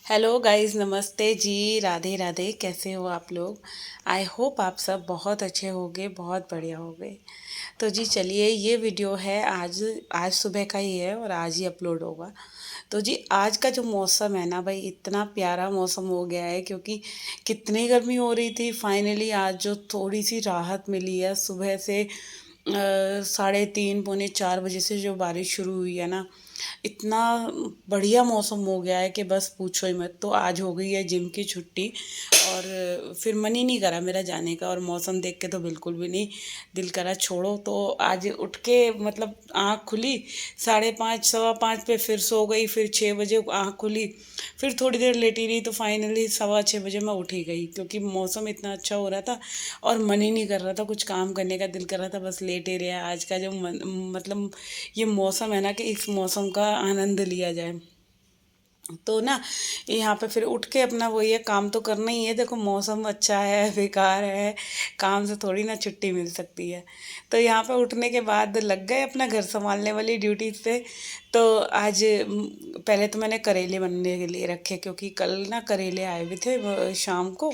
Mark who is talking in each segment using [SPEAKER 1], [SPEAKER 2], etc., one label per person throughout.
[SPEAKER 1] Hello guys, नमस्ते जी। राधे राधे। कैसे हो आप लोग? आई होप आप सब बहुत अच्छे होंगे, बहुत बढ़िया होंगे। तो जी चलिए, ये वीडियो है आज आज सुबह का ही है और आज ही अपलोड होगा। तो जी आज का जो मौसम है ना भाई, इतना प्यारा मौसम हो गया है क्योंकि कितनी गर्मी हो रही थी। फाइनली आज जो थोड़ी सी राहत मिली है सुबह से 3:30 पौने 4 बजे से जो बारिश शुरू हुई है ना, इतना बढ़िया मौसम हो गया है कि बस पूछो ही मत। तो आज हो गई है जिम की छुट्टी और फिर मन ही नहीं करा मेरा जाने का, और मौसम देख के तो बिल्कुल भी नहीं दिल करा छोड़ो। तो आज उठ के मतलब आँख खुली 5:30 5:15 पे, फिर सो गई, फिर 6 बजे आँख खुली, फिर थोड़ी देर लेटी रही, तो फाइनली 6:15 बजे मैं उठ ही गई क्योंकि मौसम इतना अच्छा हो रहा था और मन ही नहीं कर रहा था कुछ काम करने का। दिल कर रहा था बस लेटे रहे। आज का जो मतलब ये मौसम है ना, कि इस मौसम का आनंद लिया जाए। तो ना यहाँ पे फिर उठ के अपना वही है, काम तो करना ही है। देखो मौसम अच्छा है बेकार है, काम से थोड़ी ना छुट्टी मिल सकती है। तो यहाँ पे उठने के बाद लग गए अपना घर संभालने वाली ड्यूटीज पे। तो आज पहले तो मैंने करेले बनने के लिए रखे क्योंकि कल ना करेले आए हुए थे शाम को।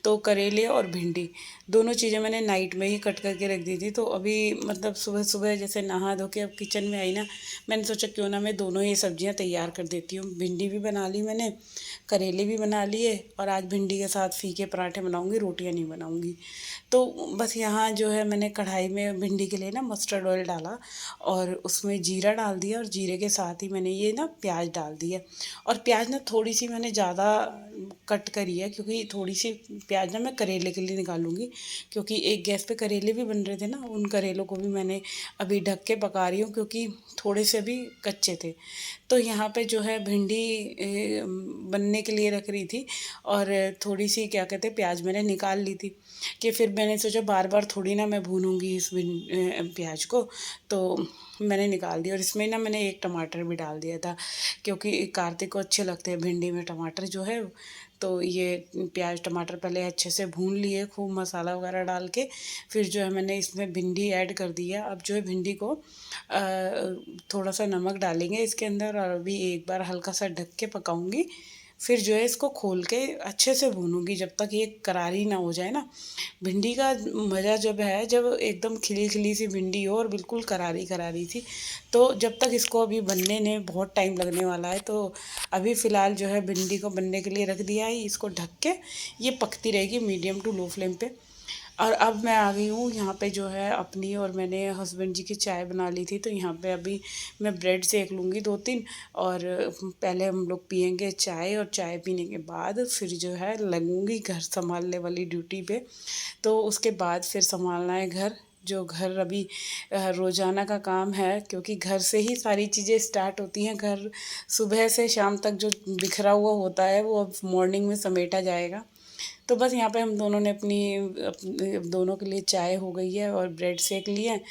[SPEAKER 1] तो करेले और भिंडी दोनों चीज़ें मैंने नाइट में ही कट करके रख दी थी। तो अभी मतलब सुबह सुबह जैसे नहा धो के अब किचन में आई ना, मैंने सोचा क्यों ना मैं दोनों ही सब्जियां तैयार कर देती हूँ। भिंडी भी बना ली मैंने, करेले भी बना लिए, और आज भिंडी के साथ फीके पराठे बनाऊंगी, रोटियां नहीं बनाऊंगी। तो बस यहाँ जो है मैंने कढ़ाई में भिंडी के लिए ना मस्टर्ड ऑयल डाला और उसमें जीरा डाल दिया, और जीरे के साथ ही मैंने ये ना प्याज डाल दिया। और प्याज ना थोड़ी सी मैंने ज़्यादा कट करी है क्योंकि थोड़ी सी प्याज ना मैं करेले के लिए निकालूंगी, क्योंकि एक गैस पे करेले भी बन रहे थे ना, उन करेलों को भी मैंने अभी ढक के पका रही हूँ क्योंकि थोड़े से भी कच्चे थे। तो यहाँ पे जो है भिंडी बनने के लिए रख रही थी, और थोड़ी सी क्या कहते हैं प्याज मैंने निकाल ली थी कि फिर मैंने सोचा बार बार थोड़ी ना मैं भूनूंगी इस प्याज को। तो मैंने निकाल दिया, और इसमें ना मैंने एक टमाटर भी डाल दिया था क्योंकि कार्तिक को अच्छे लगते हैं भिंडी में टमाटर जो है। तो ये प्याज टमाटर पहले अच्छे से भून लिए खूब मसाला वगैरह डाल के, फिर जो है मैंने इसमें भिंडी ऐड कर दिया। अब जो है भिंडी को थोड़ा सा नमक डालेंगे इसके अंदर, और अभी एक बार हल्का सा ढक के पकाऊंगी। फिर जो है इसको खोल के अच्छे से भूनूंगी जब तक ये करारी ना हो जाए ना। भिंडी का मज़ा जब है जब एकदम खिली खिली सी भिंडी हो और बिल्कुल करारी करारी सी। तो जब तक इसको अभी बनने में बहुत टाइम लगने वाला है, तो अभी फ़िलहाल जो है भिंडी को बनने के लिए रख दिया है। इसको ढक के ये पकती रहेगी मीडियम टू लो फ्लेम पे। और अब मैं आ गई हूँ यहाँ पे जो है अपनी, और मैंने हस्बैंड जी की चाय बना ली थी। तो यहाँ पे अभी मैं ब्रेड सेक लूँगी 2-3, और पहले हम लोग पियेंगे चाय, और चाय पीने के बाद फिर जो है लगूँगी घर संभालने वाली ड्यूटी पे। तो उसके बाद फिर संभालना है घर, जो घर अभी रोज़ाना का काम है क्योंकि घर से ही सारी चीज़ें स्टार्ट होती हैं। घर सुबह से शाम तक जो बिखरा हुआ होता है वो अब मॉर्निंग में समेटा जाएगा। तो बस यहाँ पे हम दोनों ने अपनी दोनों के लिए चाय हो गई है और ब्रेड सेक लिए हैं,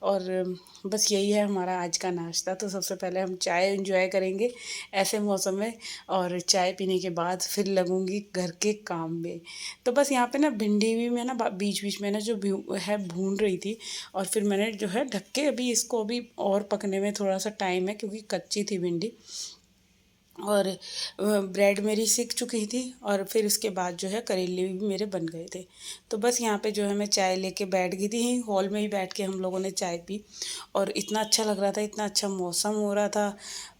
[SPEAKER 1] और बस यही है हमारा आज का नाश्ता। तो सबसे पहले हम चाय एंजॉय करेंगे ऐसे मौसम में, और चाय पीने के बाद फिर लगूंगी घर के काम में। तो बस यहाँ पे ना भिंडी भी मैं ना बीच बीच में ना जो है भून रही थी, और फिर मैंने जो है ढक के अभी इसको अभी और पकने में थोड़ा सा टाइम है क्योंकि कच्ची थी भिंडी। और ब्रेड मेरी सिक चुकी थी, और फिर उसके बाद जो है करेले भी मेरे बन गए थे। तो बस यहाँ पे जो है मैं चाय लेके बैठ गई थी, हॉल में ही बैठ के हम लोगों ने चाय पी। और इतना अच्छा लग रहा था, इतना अच्छा मौसम हो रहा था,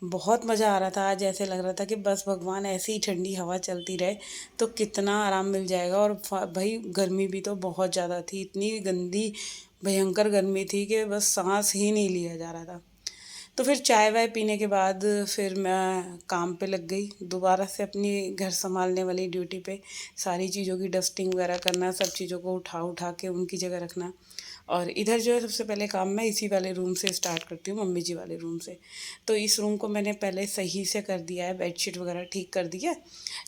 [SPEAKER 1] बहुत मज़ा आ रहा था। आज ऐसे लग रहा था कि बस भगवान ऐसी ही ठंडी हवा चलती रहे तो कितना आराम मिल जाएगा। और भाई गर्मी भी तो बहुत ज़्यादा थी, इतनी गंदी भयंकर गर्मी थी कि बस सांस ही नहीं लिया जा रहा था। तो फिर चाय वाय पीने के बाद फिर मैं काम पे लग गई दोबारा से अपनी घर संभालने वाली ड्यूटी पे। सारी चीज़ों की डस्टिंग वगैरह करना, सब चीज़ों को उठा उठा के उनकी जगह रखना। और इधर जो है सबसे पहले काम मैं इसी वाले रूम से स्टार्ट करती हूँ, मम्मी जी वाले रूम से। तो इस रूम को मैंने पहले सही से कर दिया है, बेडशीट वगैरह ठीक कर दिया है,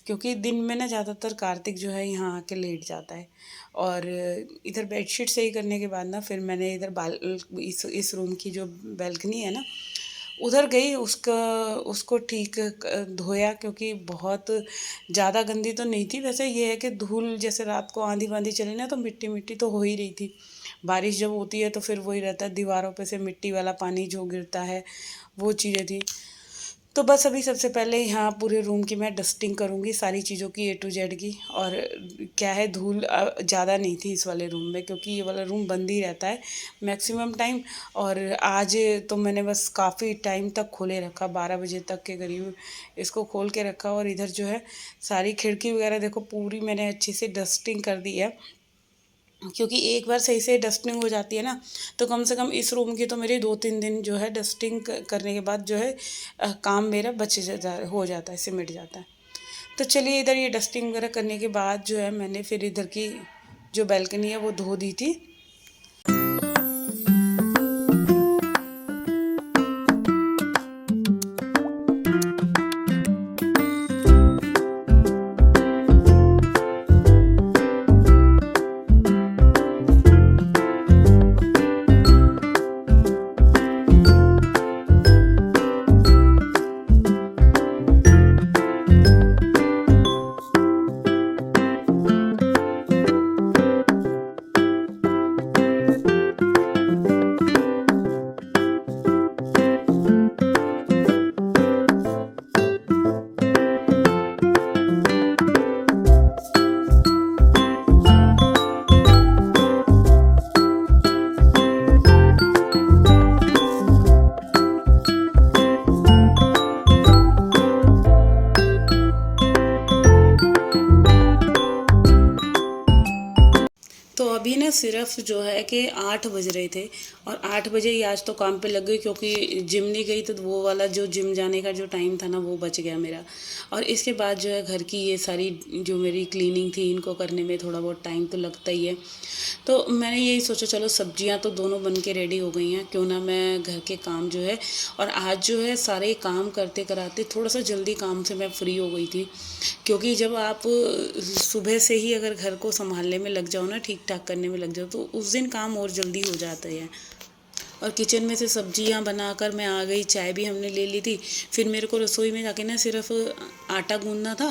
[SPEAKER 1] क्योंकि दिन में ना ज़्यादातर कार्तिक जो है यहाँ आके लेट जाता है। और इधर बेडशीट सही करने के बाद ना फिर मैंने इधर इस रूम की जो बैल्कनी है ना, उधर गई, उसका उसको ठीक धोया क्योंकि बहुत ज़्यादा गंदी तो नहीं थी। वैसे ये है कि धूल जैसे रात को आंधी वांधी चली ना तो मिट्टी मिट्टी तो हो ही रही थी। बारिश जब होती है तो फिर वही रहता है, दीवारों पे से मिट्टी वाला पानी जो गिरता है वो चीज़ें थी। तो बस अभी सबसे पहले यहाँ पूरे रूम की मैं डस्टिंग करूँगी, सारी चीज़ों की ए टू जेड की। और क्या है, धूल ज़्यादा नहीं थी इस वाले रूम में, क्योंकि ये वाला रूम बंद ही रहता है मैक्सिमम टाइम। और आज तो मैंने बस काफ़ी टाइम तक खोले रखा, 12 बजे तक के करीब इसको खोल के रखा। और इधर जो है सारी खिड़की वगैरह देखो पूरी मैंने अच्छी से डस्टिंग कर दी है, क्योंकि एक बार सही से डस्टिंग हो जाती है ना, तो कम से कम इस रूम की तो मेरी 2-3 दिन जो है डस्टिंग करने के बाद जो है काम मेरा हो जाता है, सिमट जाता है। तो चलिए, इधर ये डस्टिंग वगैरह करने के बाद जो है मैंने फिर इधर की जो बैल्कनी है वो धो दी थी। तो अभी ना सिर्फ जो है कि 8 बज रहे थे, और 8 बजे ही आज तो काम पे लग गई, क्योंकि जिम नहीं गई तो वो वाला जो जिम जाने का जो टाइम था ना वो बच गया मेरा। और इसके बाद जो है घर की ये सारी जो मेरी क्लीनिंग थी, इनको करने में थोड़ा बहुत टाइम तो लगता ही है। तो मैंने यही सोचा चलो सब्जियां तो दोनों बन के रेडी हो गई हैं, क्यों ना मैं घर के काम जो है, और आज जो है सारे काम करते कराते थोड़ा सा जल्दी काम से मैं फ्री हो गई थी। क्योंकि जब आप सुबह से ही अगर घर को संभालने में लग जाओ ना, ठीक ठाक करने में लग जाओ, तो उस दिन काम और जल्दी हो जाता है। और किचन में से सब्जियां बनाकर मैं आ गई, चाय भी हमने ले ली थी। फिर मेरे को रसोई में जाके ना सिर्फ आटा गूंदना था,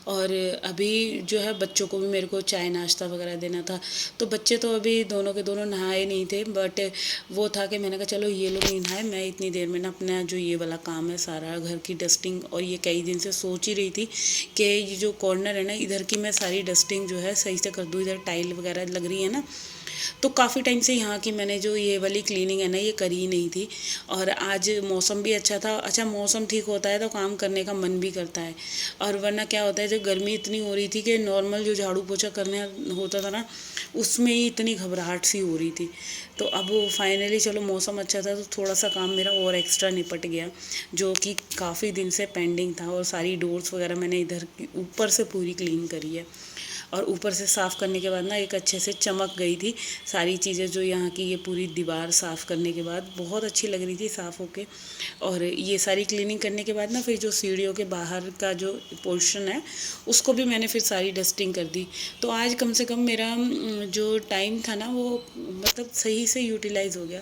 [SPEAKER 1] और अभी जो है बच्चों को भी मेरे को चाय नाश्ता वगैरह देना था। तो बच्चे तो अभी दोनों के दोनों नहाए नहीं थे, बट वो था कि मैंने कहा चलो ये लोग नहीं नहाए, मैं इतनी देर में ना अपना जो ये वाला काम है सारा घर की डस्टिंग, और ये कई दिन से सोच ही रही थी कि ये जो कॉर्नर है ना इधर की मैं सारी डस्टिंग जो है सही से कर दूँ। इधर टाइल वगैरह लग रही है ना, तो काफ़ी टाइम से यहाँ की मैंने जो ये वाली क्लीनिंग है ना ये करी नहीं थी। और आज मौसम भी अच्छा था। अच्छा, मौसम ठीक होता है तो काम करने का मन भी करता है, और वरना क्या होता है, जब गर्मी इतनी हो रही थी कि नॉर्मल जो झाड़ू पोछा करने होता था ना, उसमें ही इतनी घबराहट सी हो रही थी। तो अब फाइनली चलो मौसम अच्छा था तो थोड़ा सा काम मेरा और एक्स्ट्रा निपट गया, जो कि काफ़ी दिन से पेंडिंग था। और सारी डोर्स वगैरह मैंने इधर ऊपर से पूरी क्लीन करी है, और ऊपर से साफ़ करने के बाद ना एक अच्छे से चमक गई थी सारी चीज़ें। जो यहाँ की ये पूरी दीवार साफ़ करने के बाद बहुत अच्छी लग रही थी साफ़ होके। और ये सारी क्लीनिंग करने के बाद ना फिर जो सीढ़ियों के बाहर का जो पोर्शन है उसको भी मैंने फिर सारी डस्टिंग कर दी। तो आज कम से कम मेरा जो टाइम था ना वो मतलब सही से यूटिलाइज़ हो गया।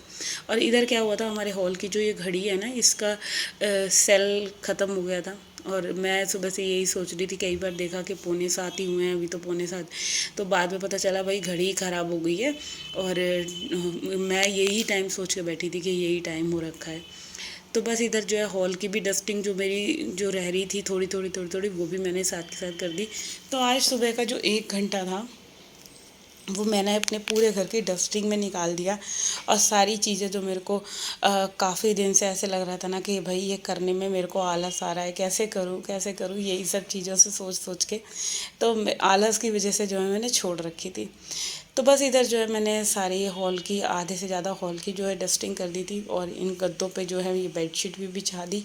[SPEAKER 1] और इधर क्या हुआ था, हमारे हॉल की जो ये घड़ी है ना इसका सेल ख़त्म हो गया था। और मैं सुबह से यही सोच रही थी, कई बार देखा कि 6:45 ही हुए हैं, अभी तो 6:45। तो बाद में पता चला भाई घड़ी ख़राब हो गई है, और मैं यही टाइम सोच के बैठी थी कि यही टाइम हो रखा है। तो बस इधर जो है हॉल की भी डस्टिंग जो मेरी जो रह रही थी थोड़ी थोड़ी थोड़ी थोड़ी, वो भी मैंने साथ के साथ कर दी। तो आज सुबह का जो 1 घंटा था वो मैंने अपने पूरे घर की डस्टिंग में निकाल दिया। और सारी चीज़ें जो मेरे को काफ़ी दिन से ऐसे लग रहा था ना कि भाई ये करने में मेरे को आलस आ रहा है, कैसे करूँ कैसे करूँ, यही सब चीज़ों से सोच सोच के तो आलस की वजह से जो है मैंने छोड़ रखी थी। तो बस इधर जो है मैंने सारी हॉल की, आधे से ज़्यादा हॉल की जो है डस्टिंग कर दी थी, और इन गद्दों पे जो है ये बेडशीट भी बिछा दी,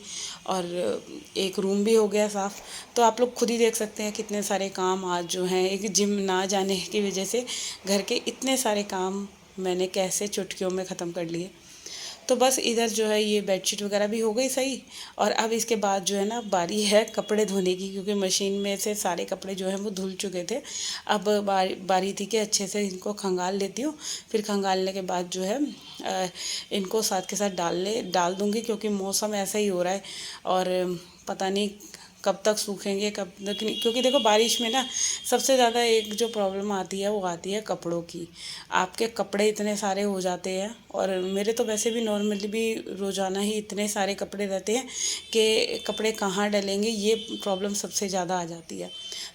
[SPEAKER 1] और एक रूम भी हो गया साफ़। तो आप लोग खुद ही देख सकते हैं कितने सारे काम आज जो हैं, एक जिम ना जाने की वजह से घर के इतने सारे काम मैंने कैसे चुटकियों में ख़त्म कर लिए। तो बस इधर जो है ये बेडशीट वगैरह भी हो गई सही। और अब इसके बाद जो है ना बारी है कपड़े धोने की, क्योंकि मशीन में से सारे कपड़े जो हैं वो धुल चुके थे। अब बारी थी कि अच्छे से इनको खंगाल लेती हूँ। फिर खंगालने के बाद जो है इनको साथ के साथ डाल दूँगी, क्योंकि मौसम ऐसा ही हो रहा है, और पता नहीं कब तक सूखेंगे कब तक नहीं, क्योंकि देखो बारिश में ना सबसे ज़्यादा एक जो प्रॉब्लम आती है वो आती है कपड़ों की। आपके कपड़े इतने सारे हो जाते हैं, और मेरे तो वैसे भी नॉर्मली भी रोज़ाना ही इतने सारे कपड़े रहते हैं कि कपड़े कहाँ डलेंगे, ये प्रॉब्लम सबसे ज़्यादा आ जाती है।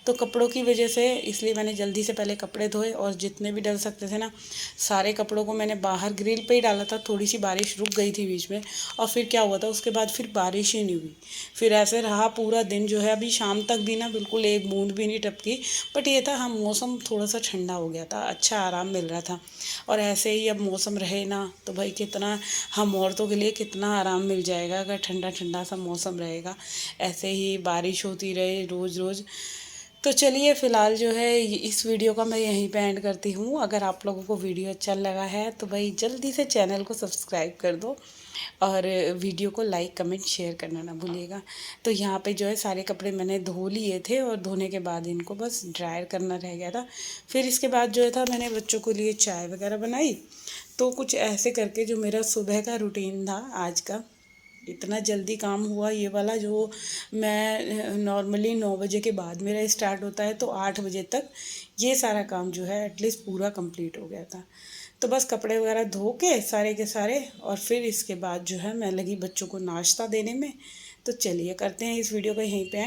[SPEAKER 1] तो कपड़ों की वजह से इसलिए मैंने जल्दी से पहले कपड़े धोए, और जितने भी डल सकते थे ना सारे कपड़ों को मैंने बाहर ग्रिल पे ही डाला था। थोड़ी सी बारिश रुक गई थी बीच में, और फिर क्या हुआ था उसके बाद फिर बारिश ही नहीं हुई। फिर ऐसे रहा पूरा दिन जो है, अभी शाम तक भी ना बिल्कुल एक बूंद भी नहीं टपकी। बट ये था, हाँ मौसम थोड़ा सा ठंडा हो गया था, अच्छा आराम मिल रहा था। और ऐसे ही अब मौसम रहे ना तो भाई कितना, हम औरतों के लिए कितना आराम मिल जाएगा अगर ठंडा ठंडा सा मौसम रहेगा, ऐसे ही बारिश होती रहे रोज़ रोज़। तो चलिए फ़िलहाल जो है इस वीडियो का मैं यहीं पे एंड करती हूँ। अगर आप लोगों को वीडियो अच्छा लगा है तो भाई जल्दी से चैनल को सब्सक्राइब कर दो, और वीडियो को लाइक कमेंट शेयर करना ना भूलिएगा। तो यहाँ पे जो है सारे कपड़े मैंने धो लिए थे, और धोने के बाद इनको बस ड्रायर करना रह गया था। फिर इसके बाद जो था मैंने बच्चों के लिए चाय वगैरह बनाई। तो कुछ ऐसे करके जो मेरा सुबह का रूटीन था आज का, इतना जल्दी काम हुआ ये वाला, जो मैं नॉर्मली 9 बजे के बाद मेरा स्टार्ट होता है, तो 8 बजे तक ये सारा काम जो है एटलीस्ट पूरा कंप्लीट हो गया था। तो बस कपड़े वगैरह धो के सारे, और फिर इसके बाद जो है मैं लगी बच्चों को नाश्ता देने में। तो चलिए करते हैं इस वीडियो को यहीं पे एंड।